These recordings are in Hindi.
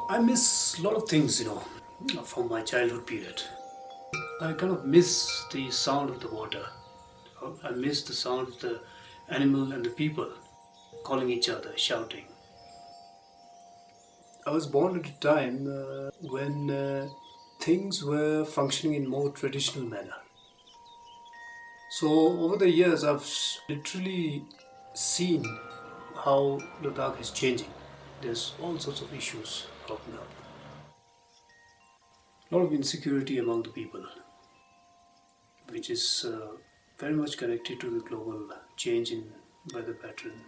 I miss a lot of things, from my childhood period. I kind of miss the sound of the water. I miss the sound of the animal and the people calling each other, shouting. I was born at a time when things were functioning in more traditional manner. So over the years, I've literally seen how Ladakh is changing. There's all sorts of issues cropping up. A lot of insecurity among the people, which is very much connected to the global change in weather pattern,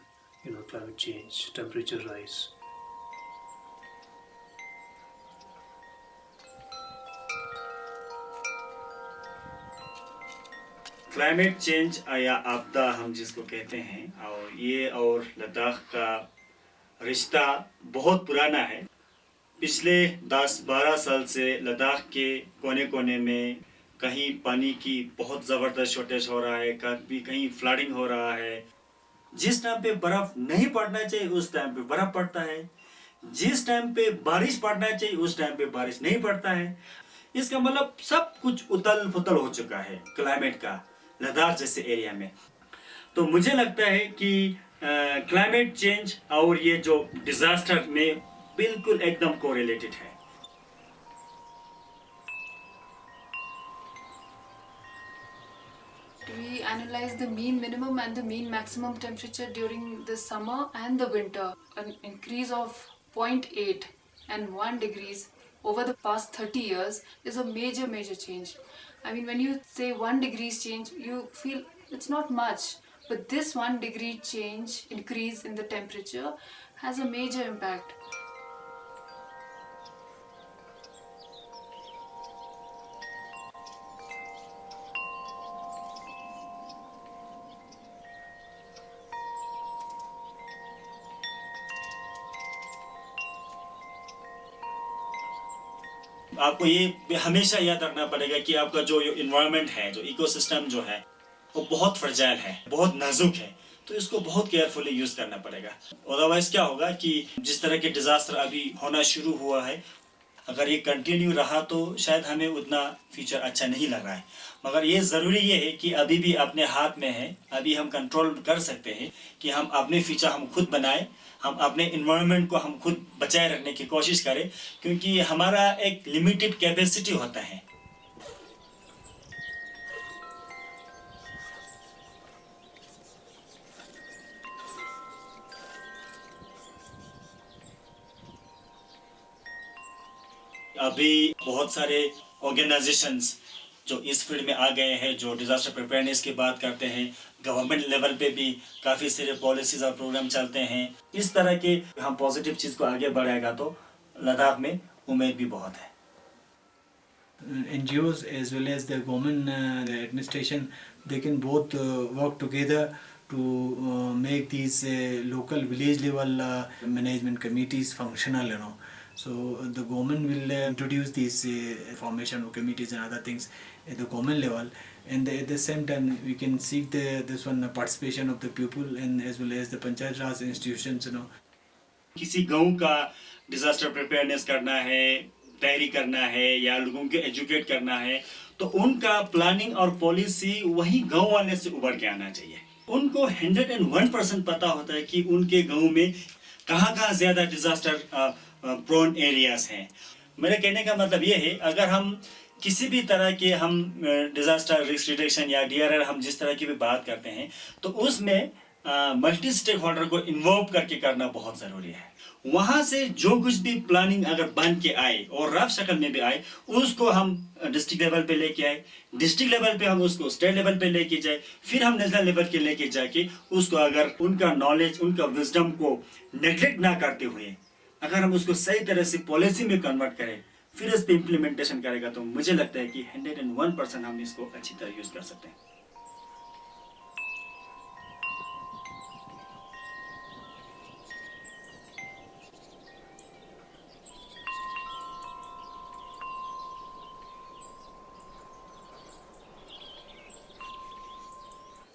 climate change, temperature rise. Climate change या आपदा हम जिसको कहते हैं, और ये और लद्दाख का रिश्ता बहुत पुराना है। पिछले 10-12 साल से लद्दाख के कोने कोने में कहीं पानी की बहुत ज़बरदस्त शॉर्टेज हो रहा है, कभी कहीं फ्लडिंग हो रहा है। जिस टाइम पे बर्फ़ नहीं पड़ना चाहिए उस टाइम पे बर्फ़ पड़ता है, जिस टाइम पे बारिश पड़ना चाहिए उस टाइम पे बारिश नहीं पड़ता है। इसका मतलब सब कुछ उतल फुतल हो चुका है क्लाइमेट का लद्दाख जैसे एरिया में। तो मुझे लगता है कि क्लाइमेट चेंज और ये जो डिजास्टर में बिल्कुल एकदम कोरिलेटेड है। We analyze the mean minimum and the mean maximum temperature during the summer and the winter. An increase of 0.8 and 1 degrees over the past 30 years is a major change. I mean, when you say 1 degrees change, you feel it's not much, but this 1 degree change, increase in the temperature, has a major impact. आपको ये हमेशा याद रखना पड़ेगा कि आपका जो इन्वायरमेंट है, जो इकोसिस्टम जो है, वो बहुत फ्रजाइल है, बहुत नाजुक है। तो इसको बहुत केयरफुली यूज़ करना पड़ेगा। अदरवाइज क्या होगा कि जिस तरह के डिज़ास्टर अभी होना शुरू हुआ है, अगर ये कंटिन्यू रहा तो शायद हमें उतना फ्यूचर अच्छा नहीं लग रहा है। मगर ये ज़रूरी ये है कि अभी भी अपने हाथ में है, अभी हम कंट्रोल कर सकते हैं कि हम अपने फ्यूचर हम खुद बनाएं, हम अपने इन्वायरमेंट को हम खुद बचाए रखने की कोशिश करें, क्योंकि हमारा एक लिमिटेड कैपेसिटी होता है। अभी बहुत सारे ऑर्गेनाइजेशंस जो इस फील्ड में आ गए हैं, जो डिज़ास्टर प्रिपेयरनेस की बात करते हैं, गवर्नमेंट लेवल पे भी काफ़ी सारे पॉलिसीज और प्रोग्राम चलते हैं। इस तरह के हम पॉजिटिव चीज़ को आगे बढ़ाएगा तो लद्दाख में उम्मीद भी बहुत है। NGOs as well as the government, the administration, they can both work together to make these local village level management committees functional. So the government will introduce these formation of committees and other things at the government level, and at the same time we can seek this one participation of the people and as well as the Panchayat Raj institutions. किसी गांव का डिज़ास्टर प्रिपेयरनेस करना है, तैयारी करना है या लोगों को एजुकेट करना है, तो उनका प्लानिंग और पॉलिसी वही गांव वाले से उभर के आना चाहिए। उनको 101% पता होता है कि उनके गांव में कहाँ ज़्यादा डिज़ास्टर प्रोन एरियाज हैं। मेरे कहने का मतलब ये है, अगर हम किसी भी तरह के हम डिज़ास्टर रिस्क रिडक्शन या DRR हम जिस तरह की भी बात करते हैं, तो उसमें मल्टी स्टेक होल्डर को इन्वॉल्व करके करना बहुत ज़रूरी है। वहाँ से जो कुछ भी प्लानिंग अगर बन के आए और रफ शक्ल में भी आए, उसको हम डिस्ट्रिक्ट लेवल पे लेके आए, डिस्ट्रिक्ट लेवल पे हम उसको स्टेट लेवल पे लेके जाए, फिर हम नेशनल लेवल के लेके जाके उसको अगर उनका नॉलेज, उनका विजडम को नेग्लेक्ट ना करते हुए अगर हम उसको सही तरह से पॉलिसी में कन्वर्ट करें, फिर इस पर इम्प्लीमेंटेशन करेगा, तो मुझे लगता है कि 101% हम इसको अच्छी तरह यूज़ कर सकते हैं।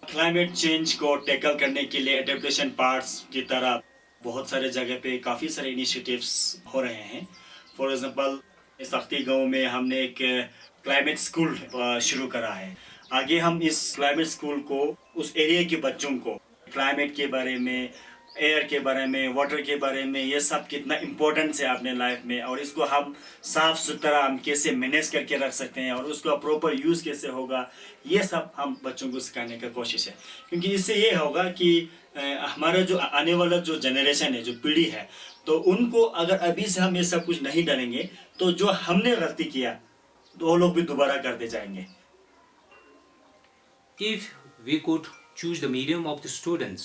क्लाइमेट चेंज को टैकल करने के लिए एडेप्टेशन पार्ट्स की तरह बहुत सारे जगह पे काफ़ी सारे इनिशिएटिव्स हो रहे हैं। फॉर एग्जांपल सख्ती गांव में हमने एक क्लाइमेट स्कूल शुरू करा है। आगे हम इस क्लाइमेट स्कूल को उस एरिया के बच्चों को क्लाइमेट के बारे में, एयर के बारे में, वाटर के बारे में, ये सब कितना इम्पोर्टेंस है अपने लाइफ में, और इसको हम साफ़ सुथरा हम कैसे मैनेज करके रख सकते हैं और उसका प्रॉपर यूज़ कैसे होगा, ये सब हम बच्चों को सिखाने का कोशिश है। क्योंकि इससे ये होगा कि हमारा जो आने वाला जो जनरेशन है, जो पीढ़ी है, तो उनको अगर अभी से हम ये सब कुछ नहीं डालेंगे तो जो हमने गलती किया तो वो लोग भी दोबारा करते जाएंगे। If we could choose the medium of the students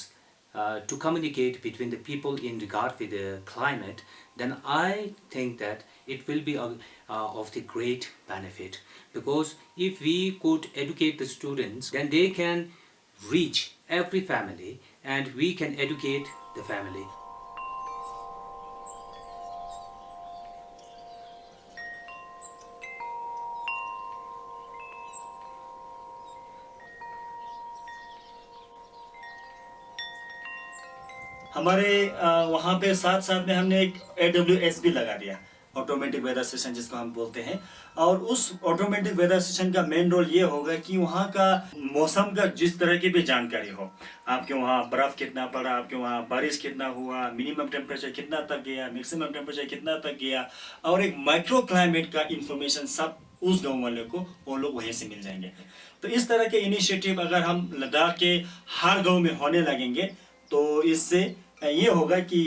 to communicate between the people in regard with the climate, then I think that it will be of the great benefit. Because if we could educate the students, then they can reach every family and we can educate the family. हमारे वहाँ पे साथ साथ में हमने एक AWS भी लगा दिया, ऑटोमेटिक वेदर स्टेशन जिसको हम बोलते हैं। और उस ऑटोमेटिक वेदर स्टेशन का मेन रोल ये होगा कि वहाँ का मौसम का जिस तरह की भी जानकारी हो, आपके वहाँ बर्फ़ कितना पड़ा, आपके वहाँ बारिश कितना हुआ, मिनिमम टेम्परेचर कितना तक गया, मैक्सिमम टेम्परेचर कितना तक गया, और एक माइक्रो क्लाइमेट का इंफॉर्मेशन सब उस गाँव वाले को वो लोग वहीं से मिल जाएंगे। तो इस तरह के इनिशिएटिव अगर हम लद्दाख के हर गाँव में होने लगेंगे तो इससे ये होगा कि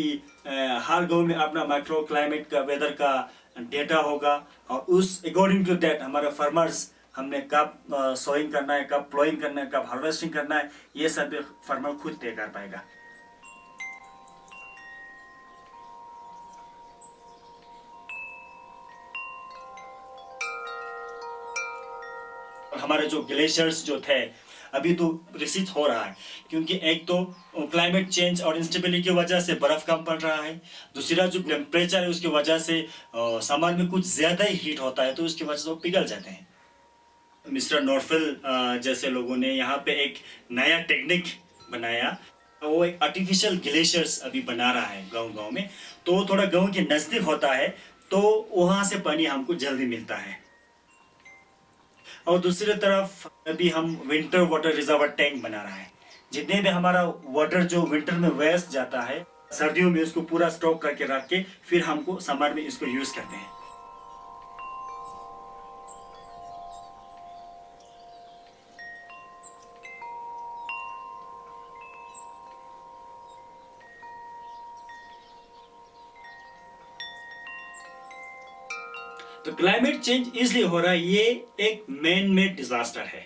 हर गांव में अपना माइक्रो क्लाइमेट का वेदर का डेटा होगा, और उस अकॉर्डिंग टू दैट हमारे फार्मर्स, हमने कब सोइंग करना है, कब प्लोइंग करना है, कब हार्वेस्टिंग करना है, ये सब फार्मर खुद तय कर पाएगा। हमारे जो ग्लेशियर्स जो थे अभी तो रिसीट हो रहा है, क्योंकि एक तो क्लाइमेट चेंज और इंस्टेबिलिटी की वजह से बर्फ़ कम पड़ रहा है, दूसरा जो टेम्परेचर है उसकी वजह से समर में कुछ ज़्यादा ही हीट होता है तो उसकी वजह से वो पिघल जाते हैं। मिस्टर नॉर्फिल जैसे लोगों ने यहाँ पे एक नया टेक्निक बनाया, वो एक आर्टिफिशियल ग्लेशियर्स अभी बना रहा है गाँव में, तो थोड़ा गाँव के नज़दीक होता है तो वहाँ से पानी हमको जल्दी मिलता है। और दूसरी तरफ अभी हम विंटर वाटर रिजर्वर टैंक बना रहा है, जितने भी हमारा वाटर जो विंटर में वेस्ट जाता है, सर्दियों में उसको पूरा स्टॉक करके रख के फिर हमको समर में इसको यूज करते हैं। तो क्लाइमेट चेंज इसलिए हो रहा है, ये एक मैन मेड डिजास्टर है।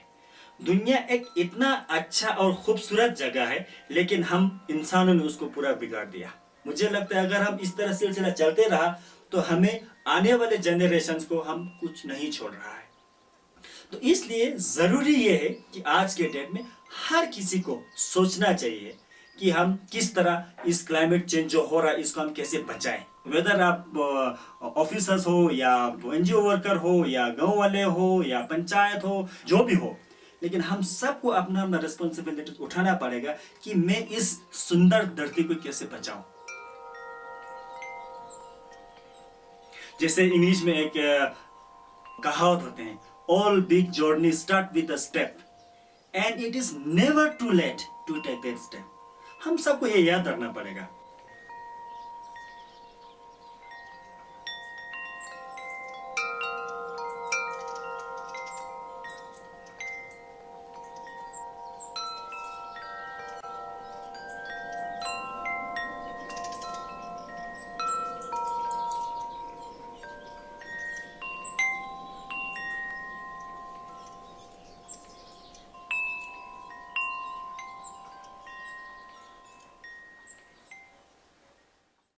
दुनिया एक इतना अच्छा और खूबसूरत जगह है, लेकिन हम इंसानों ने उसको पूरा बिगाड़ दिया। मुझे लगता है अगर हम इस तरह सिलसिला चलते रहा तो हमें आने वाले जनरेशन्स को हम कुछ नहीं छोड़ रहा है। तो इसलिए ज़रूरी ये है कि आज के डेट में हर किसी को सोचना चाहिए कि हम किस तरह इस क्लाइमेट चेंज जो हो रहा है इसको हम कैसे बचाएं। वेदर आप ऑफिसर्स हो या NGO वर्कर हो या गांव वाले हो या पंचायत हो, जो भी हो, लेकिन हम सबको अपना अपना रिस्पॉन्सिबिलिटी उठाना पड़ेगा कि मैं इस सुंदर धरती को कैसे बचाऊं। जैसे इंग्लिश में एक कहावत होते हैं, all big journey start with a step and it is never too late to take that step. हम सबको ये याद रखना पड़ेगा।